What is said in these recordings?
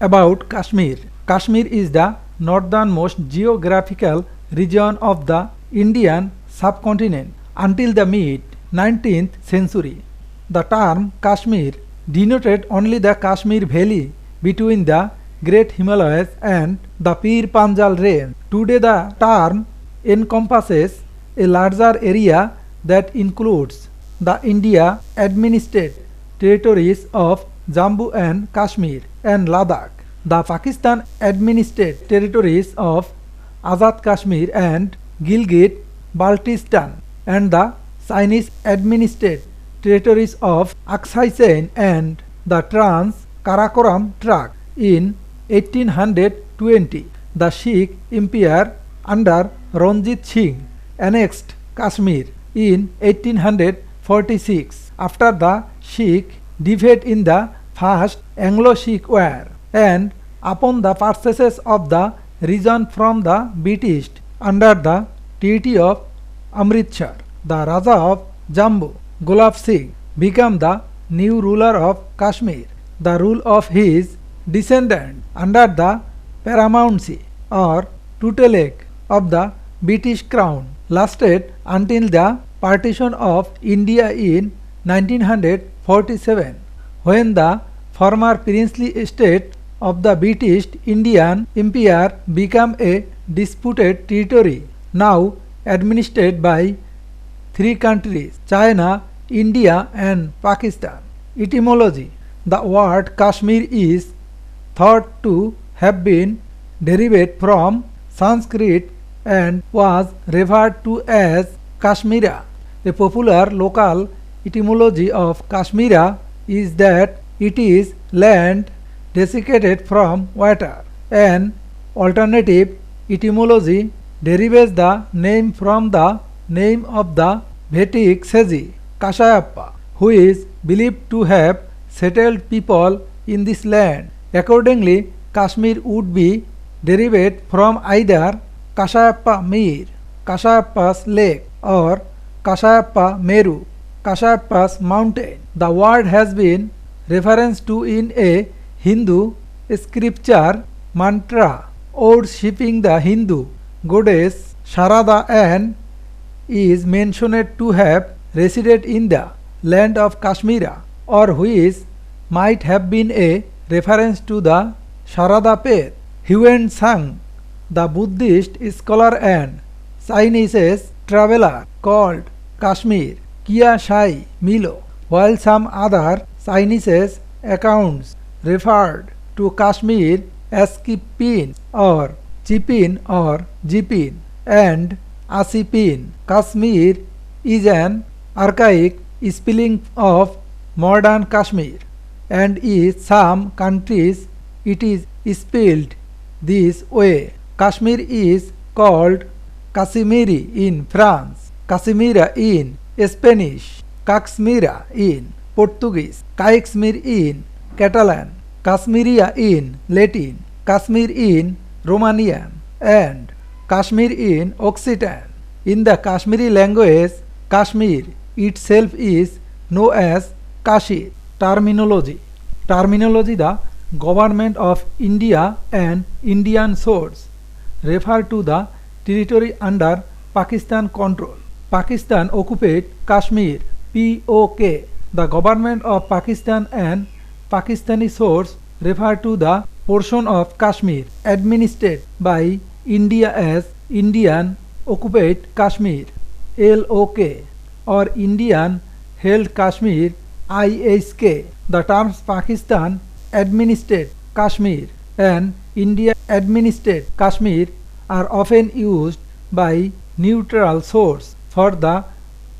About Kashmir. Kashmir is the northernmost geographical region of the Indian subcontinent until the mid 19th century. The term Kashmir denoted only the Kashmir Valley between the Great Himalayas and the Pir Panjal Range. Today the term encompasses a larger area that includes the India administered territories of Jammu and Kashmir and Ladakh, the Pakistan administered territories of Azad Kashmir and Gilgit-Baltistan, and the Chinese administered territories of Aksai Chain and the Trans-Karakoram Tract. In 1820, the Sikh Empire under Ranjit Singh annexed Kashmir in 1846 after the Sikh defeat in the First Anglo-Sikh War, and upon the purchases of the region from the British under the Treaty of Amritsar. The Raja of Jammu, Gulab Singh, became the new ruler of Kashmir. The rule of his descendant under the paramountcy or tutelage of the British Crown lasted until the partition of India in 1947, when the former princely state of the British Indian Empire became a disputed territory, now administered by three countries: China, India and Pakistan. Etymology. The word Kashmir is thought to have been derived from Sanskrit and was referred to as Kashmira. A popular local etymology of Kashmira is that it is land desiccated from water. An alternative etymology derives the name from the name of the Vedic sage Kashayappa, who is believed to have settled people in this land. Accordingly, Kashmir would be derived from either Kashayappa Mir, Kashayappa's lake, or Kashayappa Meru, Kashayappa's mountain. The word has been referenced to in a Hindu scripture mantra worshipping the Hindu goddess Sharada, and is mentioned to have resided in the land of Kashmira, or which might have been a reference to the Sharada faith. Huan Sang, the Buddhist scholar and Chinese traveler, called Kashmir Kia Shai Milo, while some other Chinese accounts referred to Kashmir as Kipin or Chipin or Jipin and Asipin. Kashmir is an archaic spelling of modern Kashmir, and in some countries it is spelled this way. Kashmir is called Kashmiri in France, Kashmira in Spanish, Caxmira in Portuguese, Caixmir in Catalan, Kashmiria in Latin, Kashmir in Romanian, and Kashmir in Occitan. In the Kashmiri language, Kashmir itself is known as Kashir. Terminology. The government of India and Indian source refer to the territory under Pakistan control. Pakistan occupied Kashmir, POK. The government of Pakistan and Pakistani source refer to the portion of Kashmir administered by India as Indian occupied Kashmir, LOK, or Indian held Kashmir, ISK. The terms Pakistan administered Kashmir and India administered Kashmir are often used by neutral source for the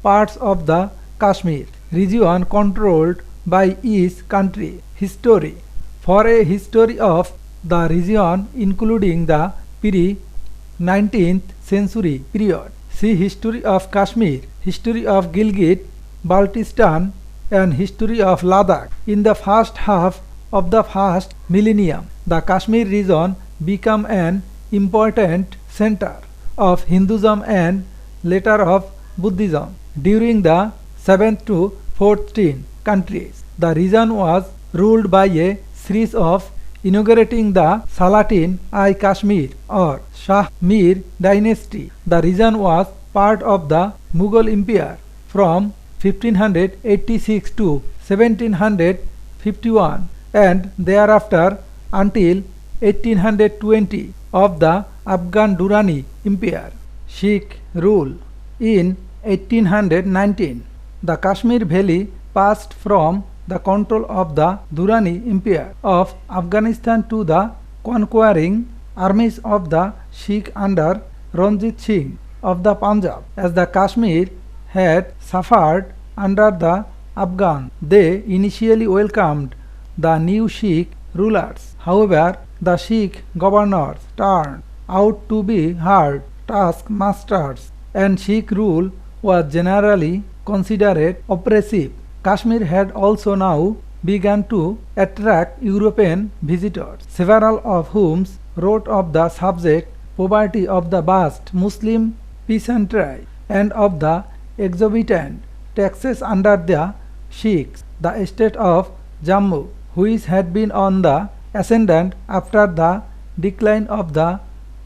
parts of the Kashmir region controlled by each country. History. For a history of the region including the pre-19th century period, see History of Kashmir, History of Gilgit, Baltistan, and History of Ladakh. In the first half of the first millennium, the Kashmir region became an important center of Hinduism and later of Buddhism. During the 7th to 14th centuries, the region was ruled by a series of inaugurating the Salatin I Kashmir or Shah Mir dynasty. The region was part of the Mughal Empire from 1586 to 1751 and thereafter until 1820 of the Afghan Durrani Empire. Sikh rule. In 1819, the Kashmir Valley passed from the control of the Durrani Empire of Afghanistan to the conquering armies of the Sikh under Ranjit Singh of the Punjab. As the Kashmir had suffered under the Afghan, they initially welcomed the new Sikh rulers. However, the Sikh governors turned out to be hard taskmasters, and Sikh rule was generally considered oppressive. Kashmir had also now begun to attract European visitors, several of whom wrote of the subject poverty of the vast Muslim peasantry and of the exorbitant taxes under the Sikhs. The state of Jammu, which had been on the ascendant after the decline of the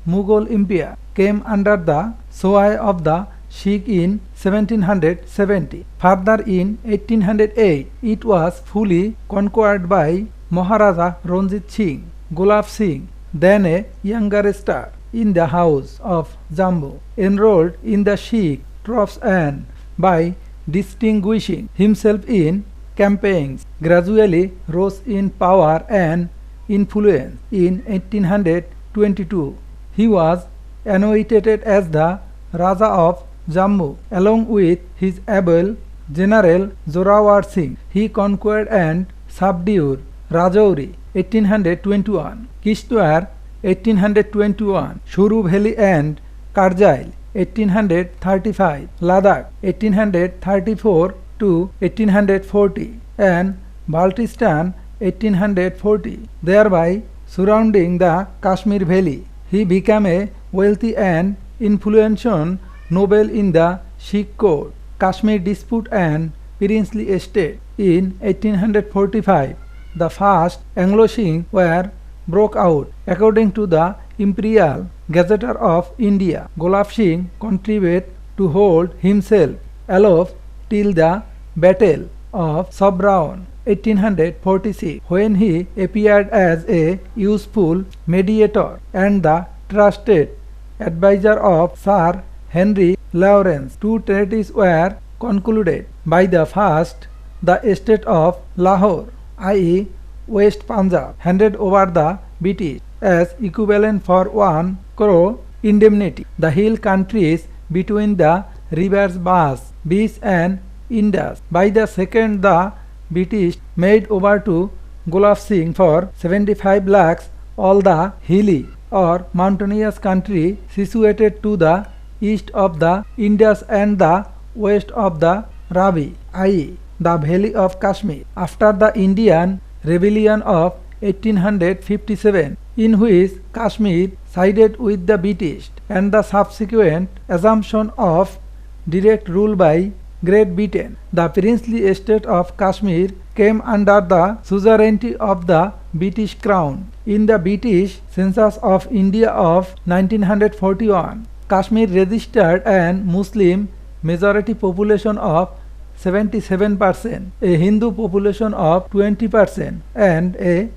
Mughal Empire, came under the sway of the Sikh in 1770. Further, in 1808, it was fully conquered by Maharaja Ranjit Singh. Gulab Singh, then a younger star in the house of Jammu, enrolled in the Sikh troops and, by distinguishing himself in campaigns, gradually rose in power and influence. In 1822, he was anointed as the Raja of Jammu along with his able general Zorawar Singh. He conquered and subdued Rajouri 1821, Kishtwar 1821, Shuru Valley and Kargil 1835, Ladakh 1834 to 1840 and Baltistan 1840, thereby surrounding the Kashmir Valley. He became a wealthy and influential noble in the Sikh court, Kashmir dispute and princely estate. In 1845, the first Anglo-Sikh war broke out. According to the Imperial Gazetteer of India, Gulab Singh contributed to hold himself aloof till the Battle of Sobraon 1846, when he appeared as a useful mediator and the trusted advisor of Sir Henry Lawrence. Two treaties were concluded. By the first, the estate of Lahore, i.e. West Punjab, handed over the British as equivalent for 1 crore indemnity. The hill countries between the rivers Bas, Beach and Indus. By the second, the British made over to Gulab Singh for 75 lakhs all the hilly or mountainous country situated to the east of the Indus and the west of the Ravi, i.e. the valley of Kashmir. After the Indian Rebellion of 1857, in which Kashmir sided with the British, and the subsequent assumption of direct rule by Great Britain, the princely estate of Kashmir came under the suzerainty of the British Crown. In the British Census of India of 1941, Kashmir registered an Muslim majority population of 77%, a Hindu population of 20%, and a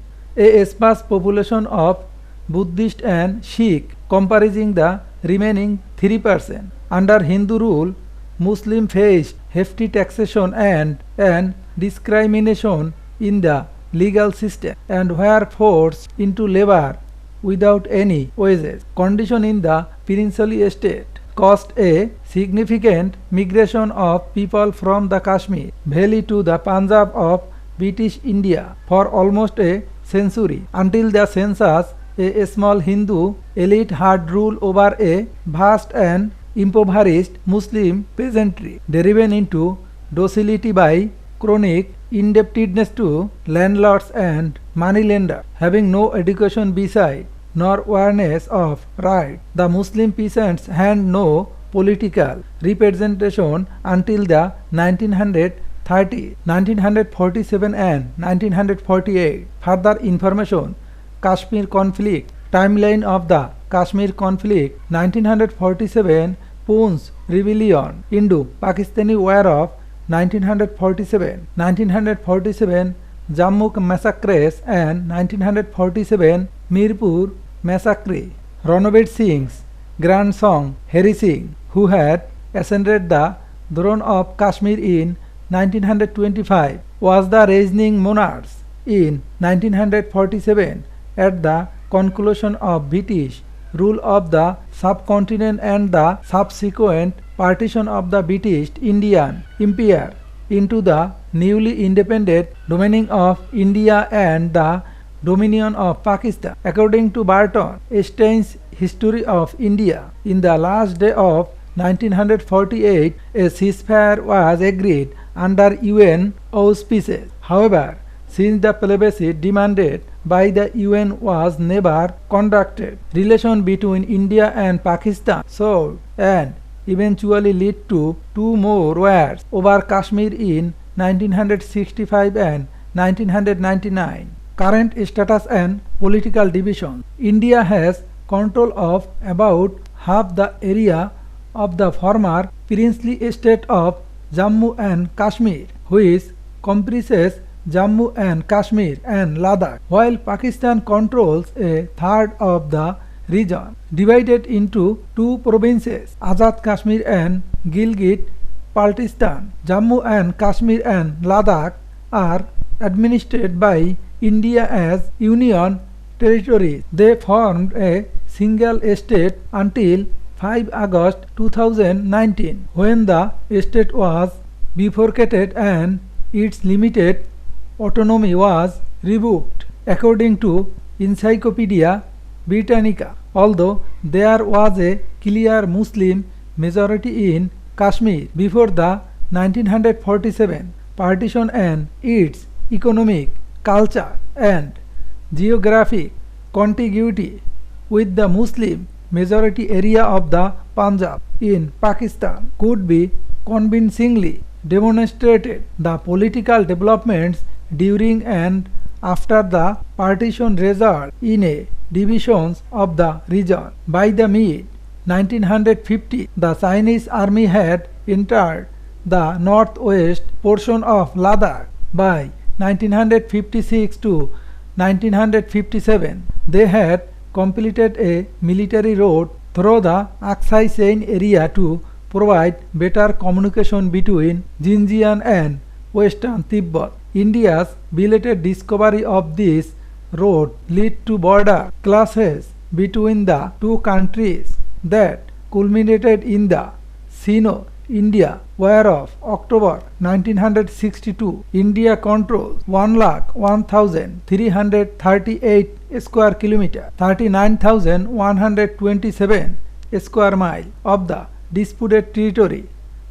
sparse population of Buddhist and Sikh comprising the remaining 3%. Under Hindu rule, Muslims faced hefty taxation and discrimination in the legal system and were forced into labor without any wages. Condition in the princely estate caused a significant migration of people from the Kashmir Valley to the Punjab of British India for almost a century. Until the census, a small Hindu elite had rule over a vast and impoverished Muslim peasantry, driven into docility by chronic indebtedness to landlords and moneylenders, having no education beside nor awareness of right. The Muslim peasants had no political representation until the 1930s, 1947 and 1948. Further information Kashmir conflict. Timeline of the Kashmir conflict: 1947 Poonch Rebellion, Indo-Pakistani War of 1947, 1947 Jammu massacres and 1947 Mirpur massacre. Ranveer Singh's grandson Hari Singh, who had ascended the throne of Kashmir in 1925, was the reigning monarch in 1947 at the conclusion of British rule of the subcontinent and the subsequent partition of the British Indian Empire into the newly independent dominion of India and the dominion of Pakistan. According to Barton Stein's History of India, in the last day of 1948, a ceasefire was agreed under UN auspices. However, since the plebiscite demanded by the UN was never conducted, relations between India and Pakistan soured and eventually led to two more wars over Kashmir in 1965 and 1999. Current status and political division. India has control of about half the area of the former princely state of Jammu and Kashmir, which comprises Jammu and Kashmir and Ladakh, while Pakistan controls a third of the region, divided into two provinces, Azad Kashmir and Gilgit-Baltistan. Jammu and Kashmir and Ladakh are administered by India as union territories. They formed a single state until 5 August 2019, when the state was bifurcated and its limited autonomy was revoked. According to Encyclopedia Britannica, although there was a clear Muslim majority in Kashmir before the 1947 partition, and its economic, culture and geographic contiguity with the Muslim majority area of the Punjab in Pakistan could be convincingly demonstrated, the political developments during and after the partition result in a divisions of the region. By the mid 1950, the Chinese army had entered the northwest portion of Ladakh. By 1956 to 1957, they had completed a military road through the Aksai Chain area to provide better communication between Xinjiang and western Tibet. India's belated discovery of this road led to border clashes between the two countries that culminated in the Sino-India War of October 1962. India controls 1,01,338 square kilometer, 39,127 square mile of the disputed territory.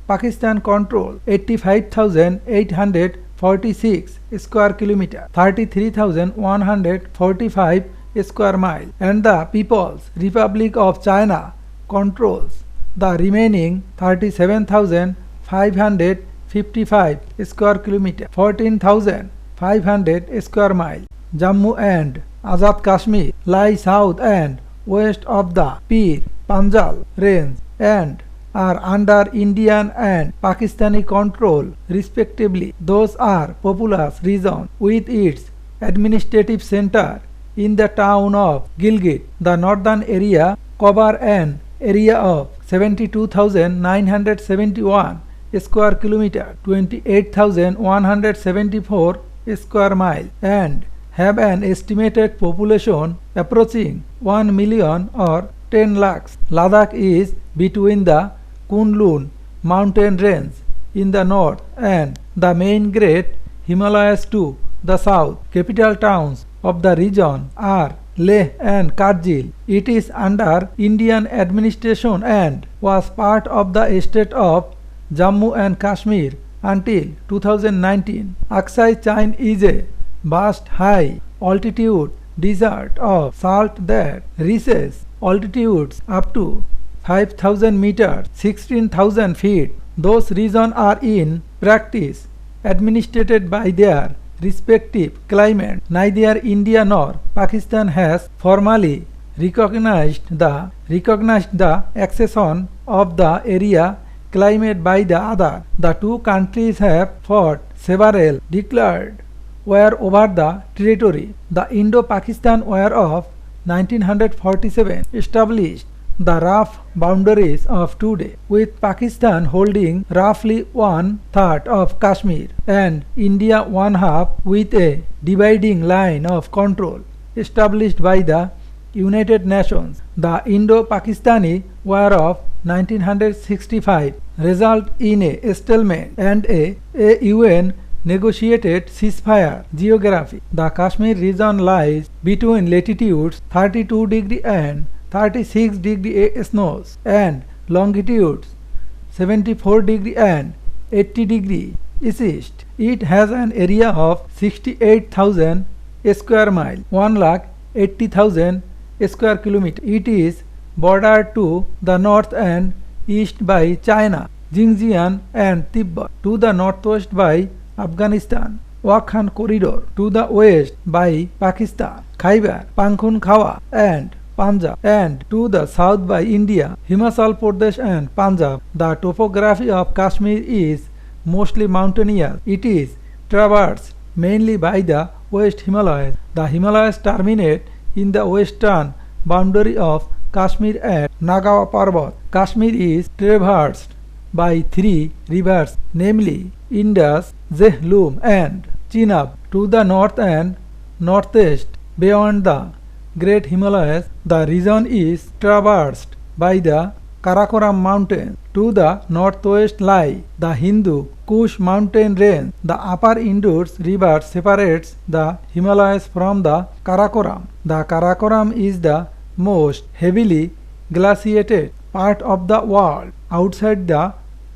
Pakistan controls 85,846 square kilometer, 33,145 square mile, and the People's Republic of China controls the remaining 37,555 square kilometer, 14,500 square mile. Jammu and Azad Kashmir lie south and west of the Pir Panjal range and are under Indian and Pakistani control respectively. Those are populous region with its administrative center in the town of Gilgit. The northern area cover an area of 72,971 square kilometer, 28,174 square mile, and have an estimated population approaching 1 million or 10 lakhs. Ladakh is between the Kunlun mountain range in the north and the main Great Himalayas to the south. Capital towns of the region are Leh and Kargil. It is under Indian administration and was part of the state of Jammu and Kashmir until 2019. Aksai Chain is a vast high altitude desert of salt that reaches altitudes up to 5,000 meters, 16,000 feet. Those regions are in practice administered by their respective climate. Neither India nor Pakistan has formally recognized the accession of the area climate by the other. The two countries have fought several declared war over the territory. The Indo-Pakistan War of 1947 established the rough boundaries of today, with Pakistan holding roughly one-third of Kashmir and India one-half, with a dividing line of control established by the United Nations. The Indo-Pakistani War of 1965 resulted in a stalemate and a UN negotiated ceasefire. Geography. The Kashmir region lies between latitudes 32° and 36° snows and longitudes 74° and 80° east. It has an area of 68,000 square miles, 1,80,000 square kilometers. It is bordered to the north and east by China, Xinjiang and Tibet, to the northwest by Afghanistan, Wakhan Corridor, to the west by Pakistan, Khyber Pakhtunkhwa and Punjab, and to the south by India, Himachal Pradesh and Punjab. The topography of Kashmir is mostly mountainous. It is traversed mainly by the West Himalayas. The Himalayas terminate in the western boundary of Kashmir at Nagawa Parbat. Kashmir is traversed by three rivers, namely Indus, Jhelum and Chenab, to the north and northeast. Beyond the Great Himalayas, the region is traversed by the Karakoram Mountains. To the northwest lie the Hindu Kush mountain range. The upper Indus River separates the Himalayas from the Karakoram. The Karakoram is the most heavily glaciated part of the world outside the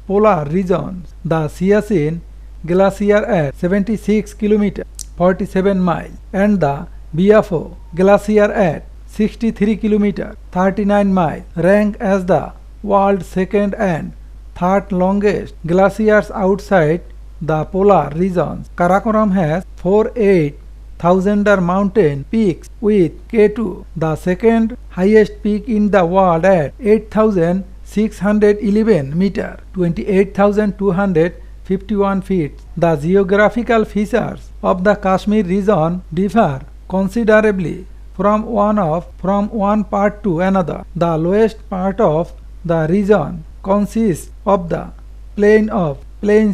polar regions. The Siachen Glacier at 76 km 47 miles and the Biafo Glacier at 63 km 39 miles rank as the world's second and third longest glaciers outside the polar regions. Karakoram has 48,000 mountain peaks, with K2 the second highest peak in the world at 8,611 meter 28,251 feet. The geographical features of the Kashmir region differ considerably from one part to another. The lowest part of the region consists of the plains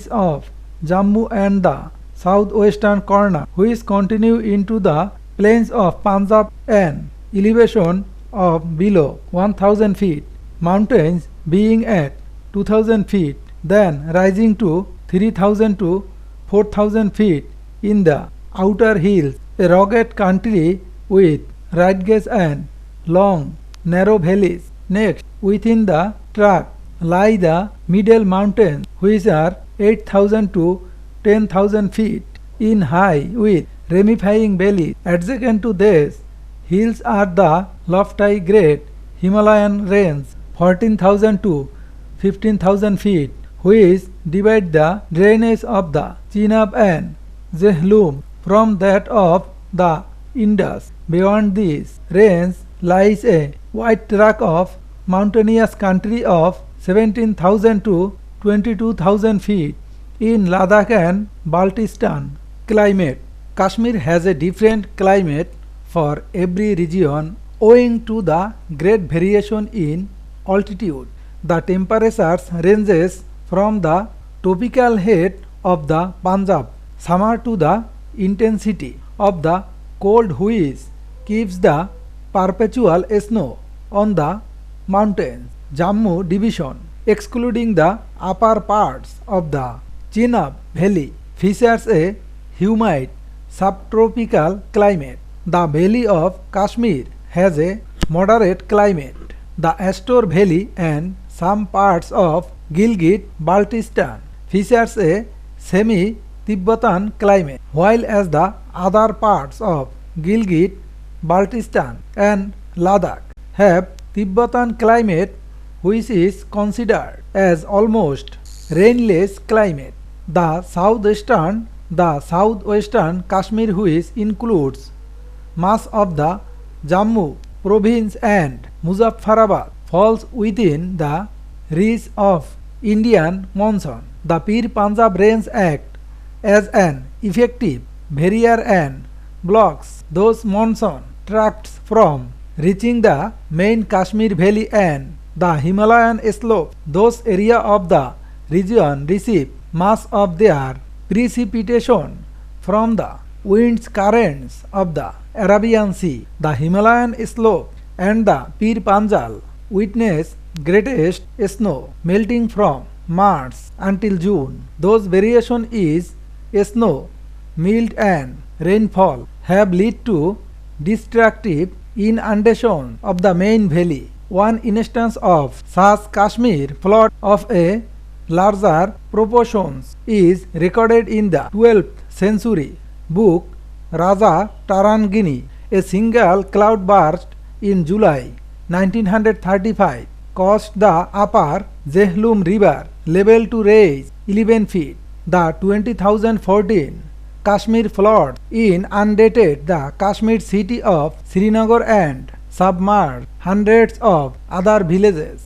of Jammu and the southwestern corner, which continue into the plains of Punjab, an elevation of below 1,000 feet, mountains being at 2,000 feet, then rising to 3,000 to 4,000 feet in the outer hills, a rugged country with ridges and long, narrow valleys. Next, within the tract lie the middle mountains, which are 8,000 to 10,000 feet in height, with ramifying valleys. Adjacent to these hills are the lofty Great Himalayan range, 14,000 to 15,000 feet, which divide the drainage of the Chenab and Jhelum from that of the Indus. Beyond this range lies a wide tract of mountainous country of 17,000 to 22,000 feet in Ladakh and Baltistan. Climate. Kashmir has a different climate for every region owing to the great variation in altitude. The temperatures ranges from the tropical heat of the Punjab summer to the intensity of the cold which keeps the perpetual snow on the mountains. Jammu division, excluding the upper parts of the Chenab Valley, features a humid subtropical climate. The Valley of Kashmir has a moderate climate. The Astor Valley and some parts of Gilgit-Baltistan features a semi-Tibetan climate, while as the other parts of Gilgit-Baltistan and Ladakh have Tibetan climate, which is considered as almost rainless climate. The southeastern The southwestern Kashmir, which includes much of the Jammu province and Muzaffarabad, falls within the reach of Indian monsoon. The Pir Panjab Range Act as an effective barrier and blocks those monsoon tracts from reaching the main Kashmir Valley and the Himalayan slope. Those areas of the region receive much of their precipitation from the winds currents of the Arabian Sea. The Himalayan slope and the Pir Panjal witness greatest snow melting from March until June. Those variation is snow, melt and rainfall have led to destructive inundation of the main valley. One instance of such Kashmir flood of a larger proportions is recorded in the 12th century book Raja Tarangini. A single cloud burst in July 1935 caused the upper Jhelum river level to rise 11 feet. The 2014 Kashmir flood inundated the Kashmir city of Srinagar and submerged hundreds of other villages.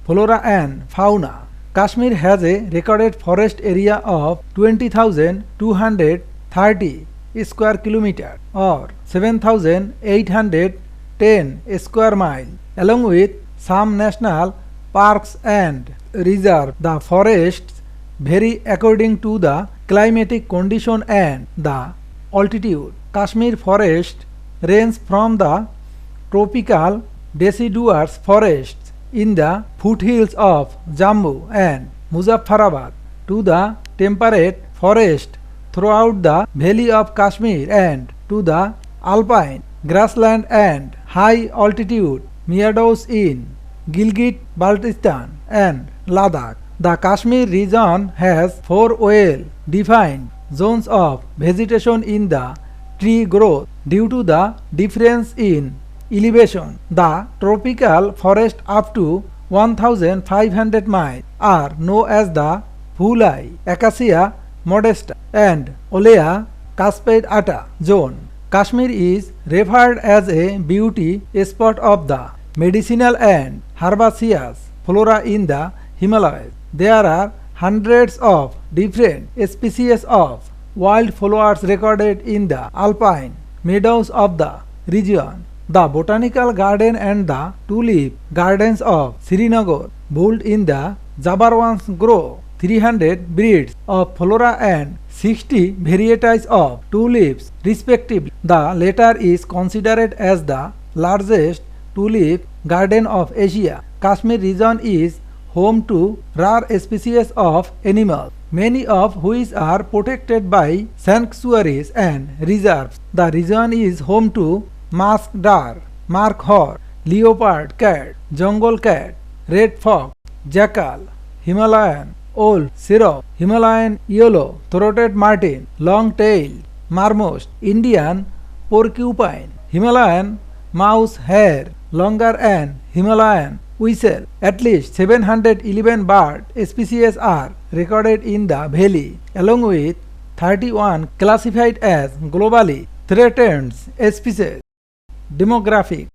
Flora and fauna. Kashmir has a recorded forest area of 20,230 square kilometers or 7,810 square miles, along with some national parks and reserves. The forests vary according to the climatic condition and the altitude. Kashmir forest range from the tropical deciduous forests in the foothills of Jammu and Muzaffarabad to the temperate forest throughout the valley of Kashmir and to the alpine grassland and high altitude meadows in Gilgit-Baltistan and Ladakh. The Kashmir region has four well-defined zones of vegetation in the tree growth due to the difference in elevation. The tropical forest up to 1,500 miles are known as the Phulai, Acacia modesta and Olea caspidata zone. Kashmir is referred as a beauty spot of the medicinal and herbaceous flora in the Himalayas. There are hundreds of different species of wildflowers recorded in the alpine meadows of the region. The botanical garden and the tulip gardens of Srinagar, built in the Jabarwans, grow 300 breeds of flora and 60 varieties of tulips respectively. The latter is considered as the largest tulip garden of Asia. Kashmir region is home to rare species of animals, many of which are protected by sanctuaries and reserves. The region is home to musk deer, mark horse, leopard cat, jungle cat, red fox, jackal, Himalayan owl, sirop, Himalayan yellow-throated martin, long-tailed marmot, Indian porcupine, Himalayan mouse hare, longer and Himalayan whistle. At least 711 bird species are recorded in the valley, along with 31 classified as globally threatened species. Demographic.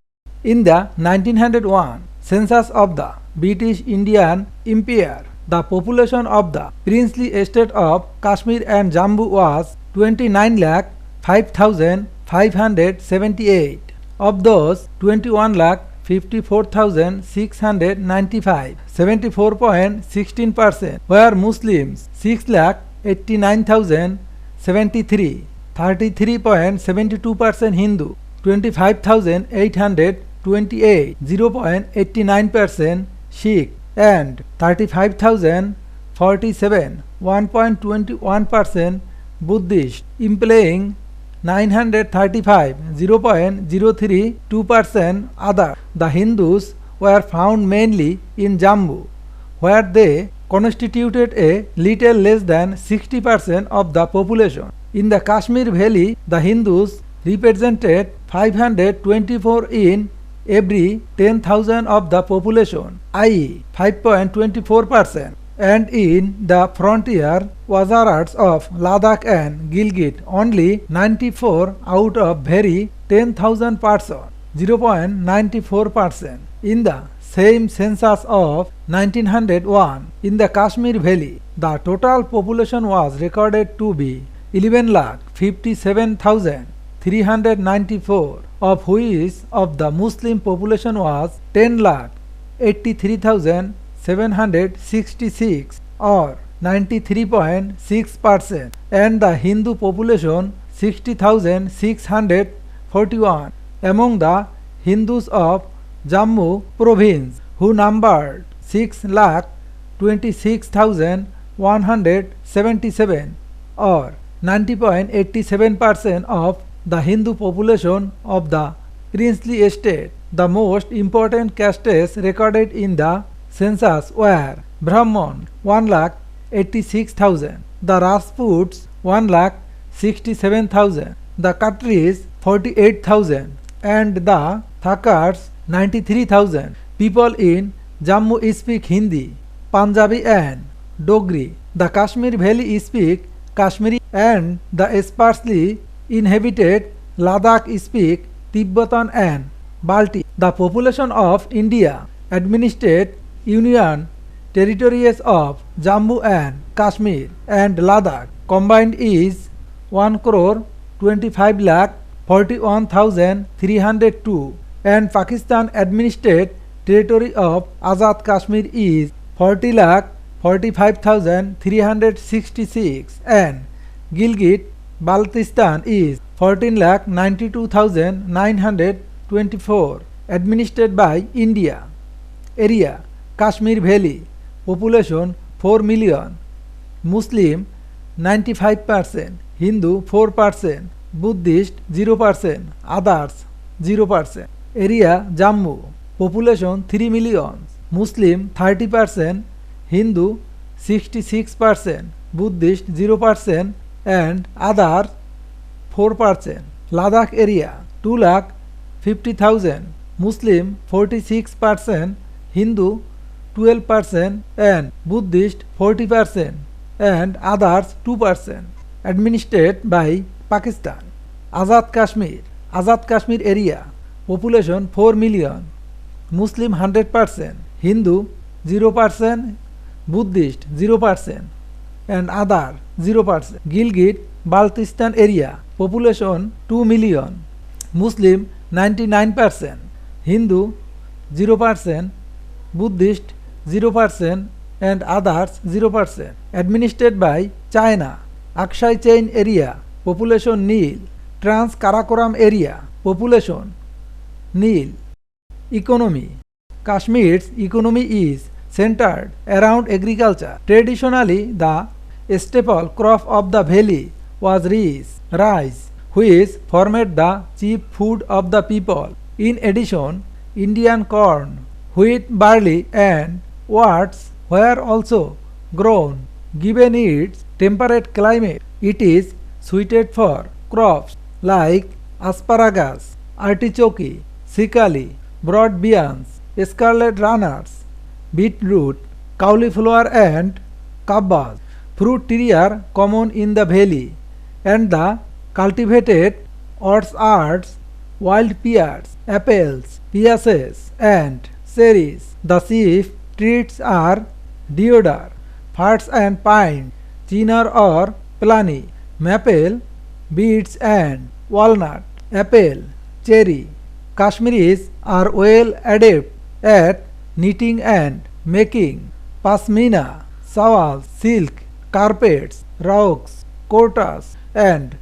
In the 1901 census of the British Indian Empire, the population of the princely estate of Kashmir and Jammu was 29,05,578. Of those, 21,54,695, 74.16% were Muslims, 6,89,073, 33.72% Hindu, 25,828, 0.89% Sikh, and 35,047, 1.21% Buddhist, implying 935, 0.032% other. The Hindus were found mainly in Jammu, where they constituted a little less than 60% of the population. In the Kashmir Valley, the Hindus represented 524 in every 10,000 of the population, i.e. 5.24%. and in the frontier Wazarats of Ladakh and Gilgit only 94 out of very 10,000 person, 0.94%. In the same census of 1901 in the Kashmir Valley, the total population was recorded to be 11,57,394, of which of the Muslim population was 10,83,766 or 93.6%, and the Hindu population 60,641. Among the Hindus of Jammu province, who numbered 6,26,177 or 90.87% of the Hindu population of the princely estate. The most important castes recorded in the census were Brahman 1,86,000, the Rajputs 1,67,000, the Khatris 48,000, and the Thakars 93,000. People in Jammu speak Hindi, Punjabi and Dogri. The Kashmir Valley speak Kashmiri and the sparsely inhabited Ladakh speak Tibetan and Balti. The population of India administered Union territories of Jammu and Kashmir and Ladakh combined is 1,25,41,302, and Pakistan administered territory of Azad Kashmir is 40,45,366, and Gilgit Baltistan is 14,92,924, administered by India. Area Kashmir Valley, population 4 million, Muslim 95%, Hindu 4%, Buddhist 0%, others 0%. Area Jammu, population 3 million, Muslim 30%, Hindu 66%, Buddhist 0%, and others 4%. Ladakh area 2,50,000, Muslim 46%, Hindu 12%, and Buddhist 40%, and others 2%. Administered by Pakistan. Azad Kashmir. Azad Kashmir area, population 4 million, Muslim 100%, Hindu 0%, Buddhist 0%, and other 0%. Gilgit Baltistan area, population 2 million, Muslim 99%, Hindu 0%, Buddhist 0%, and others 0%. Administered by China. Aksai Chain area, population nil. Trans Karakoram area, population nil. Economy. Kashmir's economy is centered around agriculture. Traditionally, the staple crop of the valley was rice, which formed the chief food of the people. In addition, Indian corn, wheat, barley, and oats were also grown. Given its temperate climate, it is suited for crops like asparagus, artichoke, sikali, broad beans, scarlet runners, beetroot, cauliflower, and kabbas. Fruit trees are common in the valley, and the cultivated orchards, wild pears, apples, peaches, and cherries. The chief trees are deodar, firs and pine, chinar or plani, maple, beech and walnut, apple, cherry. Kashmiris are well adept at knitting and making pashmina, shawls, silk, carpets, rugs, kurtas, and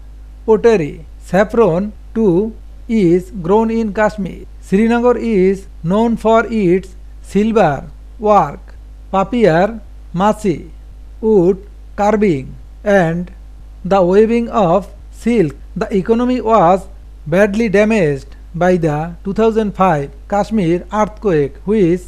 pottery. Saffron too is grown in Kashmir. Srinagar is known for its silver work, papier, machi, wood carving, and the weaving of silk. The economy was badly damaged by the 2005 Kashmir earthquake, which,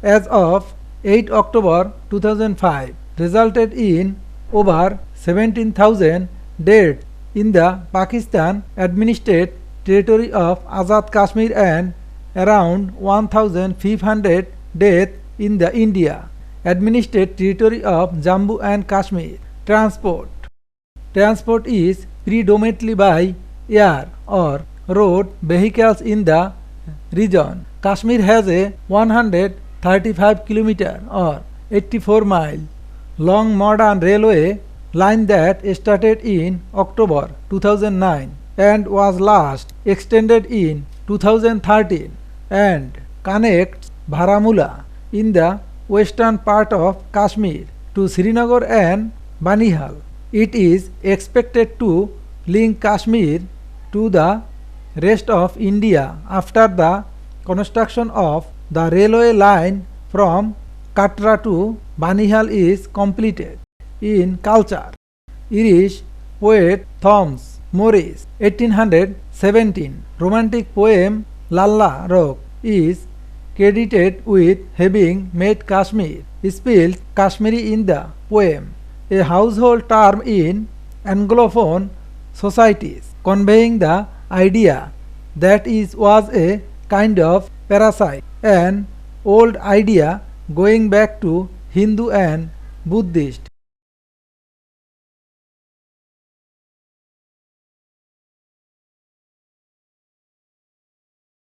as of 8 October 2005, resulted in over 17,000 deaths in the Pakistan administered territory of Azad Kashmir and around 1,500 deaths in the India. administered territory of Jammu and Kashmir. Transport. Transport is predominantly by air or road vehicles in the region. Kashmir has a 135 km or 84 mile long modern railway line that started in October 2009 and was last extended in 2013 and connects Baramulla in the western part of Kashmir to Srinagar and Banihal. It is expected to link Kashmir to the rest of India after the construction of the railway line from Katra to Banihal is completed. In culture, Irish poet Thomas Morris 1817 romantic poem Lalla Rock is credited with having made Kashmir spelled Kashmiri in the poem, a household term in Anglophone societies, conveying the idea that it was a kind of parasite, an old idea going back to Hindu and Buddhist